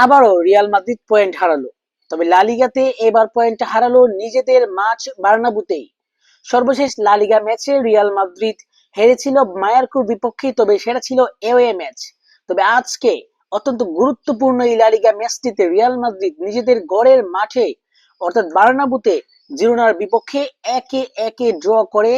আবারও Real Madrid point হারালো। তবে লা লিগাতে এবার পয়েন্ট হারালো নিজেদের মাঠ বার্নাব্যুতেই। সর্বশেষ লা লিগা ম্যাচে রিয়াল মাদ্রিদ হেরেছিল মায়োর্কার বিপক্ষে, তবে সেটা ছিল অ্যাওয়ে ম্যাচ। তবে আজকে অত্যন্ত গুরুত্বপূর্ণ এই লা লিগা ম্যাচটিতে রিয়াল মাদ্রিদ নিজেদের গড়ের মাঠে অর্থাৎ বার্নাব্যুতে জিরোনার বিপক্ষে একে একে ড্র করে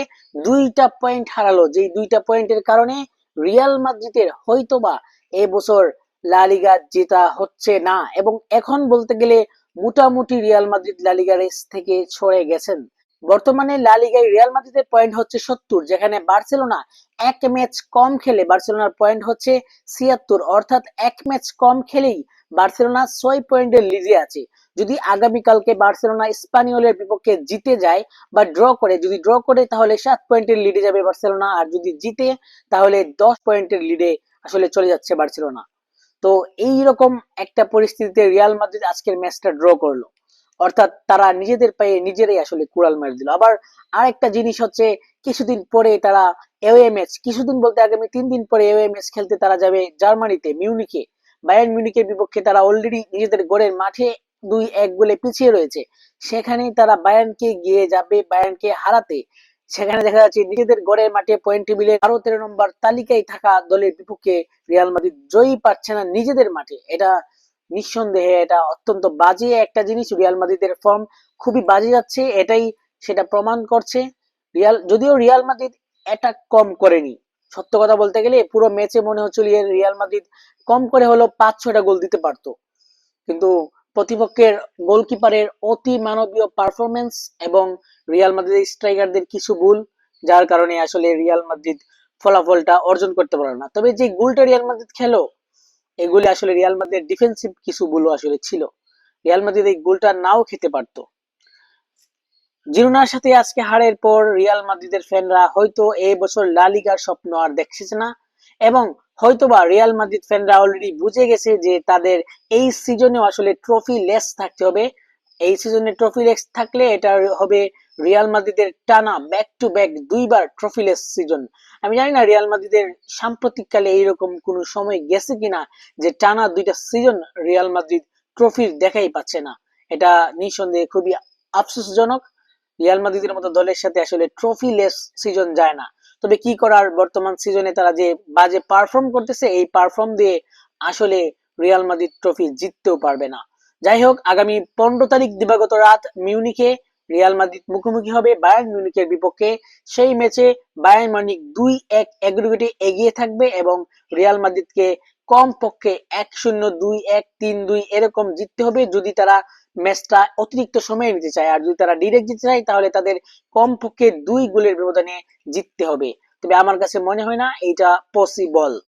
দুইটা পয়েন্ট হারালো, যেই দুইটা পয়েন্টের কারণে রিয়াল মাদ্রিদের হয়তোবা এবছর লা লিগা জেতা হচ্ছে না, এবং এখন বলতে গেলে মোটামুটি রিয়াল মাদ্রিদ লা লিগা রেস থেকে সরে গেছেন। বর্তমানে লা লিগায় রিয়াল মাদ্রিদের পয়েন্ট হচ্ছে 70, যেখানে বার্সেলোনা এক ম্যাচ কম খেলে বার্সেলোনার পয়েন্ট হচ্ছে 76, অর্থাৎ এক ম্যাচ কম খেলেই বার্সেলোনা 6 পয়েন্টের লিডে আছে। যদি আগামীকালকে বার্সেলোনা স্পানিওলের বিপক্ষে জিতে যায় বা ড্র করে, যদি ড্র করে তাহলে 7 পয়েন্টের লিডে যাবে বার্সেলোনা, আর যদি জিতে তাহলে 10 পয়েন্টের লিডে আসলে চলে যাচ্ছে বার্সেলোনা। তো এইরকম একটা পরিস্থিতিতে রিয়াল মাদ্রিদ আজকের ম্যাচটা ড্র করলো, অর্থাৎ তারা নিজেদের পায়ে নিজেরাই আসলে কুড়াল মার দিল। আবার আরেকটা জিনিস হচ্ছে, কিছুদিন পরে তারা এওয়ে ম্যাচ, কিছুদিন বলতে আগামী 3 দিন পরে এওয়ে ম্যাচ খেলতে তারা যাবে জার্মানিতে মিউনিকে। বায়ার্ন মিউনিকের বিপক্ষে তারা অলরেডি নিজেদের ঘরের মাঠে 2-1 গোলে পিছিয়ে রয়েছে। সেখানেই তারা বায়ার্নকে গিয়ে যাবে, বায়ার্নকে হারাতে। সেখানে দেখা যাচ্ছে নিজেদের ঘরের মাঠে পয়েন্ট টেবিলে 12-13 নম্বর তালিকায় থাকা দলের বিপক্ষে রিয়াল মাদ্রিদ জয়ী পাচ্ছে না নিজেদের মাঠে। এটা নিঃসন্দেহে এটা অত্যন্ত বাজে একটা জিনিস। রিয়াল মাদ্রিদের ফর্ম খুবই বাজে যাচ্ছে, এটাই সেটা প্রমাণ করছে। যদিও রিয়াল মাদ্রিদ অ্যাটাক কম করেনি, সত্য কথা বলতে গেলে পুরো ম্যাচে মনে হচ্ছিল রিয়াল মাদ্রিদ কম করে হলো 5-6টা গোল দিতে পারতো, কিন্তু প্রতিপক্ষের গোলকিপারের অতি মানবীয় পারফরমেন্স এবং রিয়াল মাদ্রিদের স্ট্রাইকারদের কিছু ভুল, যার কারণে আসলে রিয়াল মাদ্রিদ ফলাফলটা অর্জন করতে পারলো না। তবে যে গোলটা রিয়াল মাদ্রিদ খেলো, এগুলি আসলে রিয়াল মাদ্রিদের ডিফেন্সিভ কিছু ভুল আসলে ছিল। রিয়াল মাদ্রিদ এই গোলটা নাও খেতে পারতো। জিরোনার সাথে আজকে হারের পর রিয়াল মাদ্রিদের ফ্যানরা হয়তো এই বছর লা লিগার স্বপ্ন আর দেখছে না, এবং হয়তোবা রিয়াল মাদ্রিদ ফ্যানরা অলরেডি বুঝে গেছে যে তাদের এই সিজনেও আসলে ট্রফি লেস থাকতে হবে। এই সিজনে ট্রফি লেস থাকলে এটা হবে রিয়াল মাদ্রিদের টানা ব্যাক টু ব্যাক দুইবার ট্রফি লেস সিজন। আমি জানি না রিয়াল মাদ্রিদের সাম্প্রতিককালে এইরকম কোন সময় গেছে কিনা যে টানা দুইটা সিজন রিয়াল মাদ্রিদ ট্রফির দেখাই পাচ্ছে না। এটা নিঃসন্দেহে খুবই আফসোসজনক। রিয়াল মাদ্রিদের মতো দলের সাথে আসলে ট্রফি লেস সিজন যায় না। তবে কি করার, বর্তমান সিজনে তারা যে বাজে পারফর্ম করতেছে, এই পারফর্ম দিয়ে আসলে রিয়াল মাদ্রিদ ট্রফি জিততেও পারবে না। যাই হোক, আগামী 15 তারিখ দিবাগত রাত মিউনিখে রিয়াল মাদ্রিদ মুখোমুখি হবে বায়ার্ন মিউনিখের বিপক্ষে। সেই ম্যাচে বায়ার্ন মিউনিখ 2-1 এগ্রিগেটে এগিয়ে থাকবে এবং রিয়াল মাদ্রিদকে কমপক্ষে 1-0, 2-1, 3-2 এরকম জিততে হবে যদি তারা ম্যাচটা অতিরিক্ত সময়ে নিতে চায়। আর যদি তারা ডিরেক্ট জিততে চায় তাহলে তাদের কমপক্ষে 2 গোলের ব্যবধানে জিততে হবে। তবে আমার কাছে মনে হয় না এইটা পসিবল।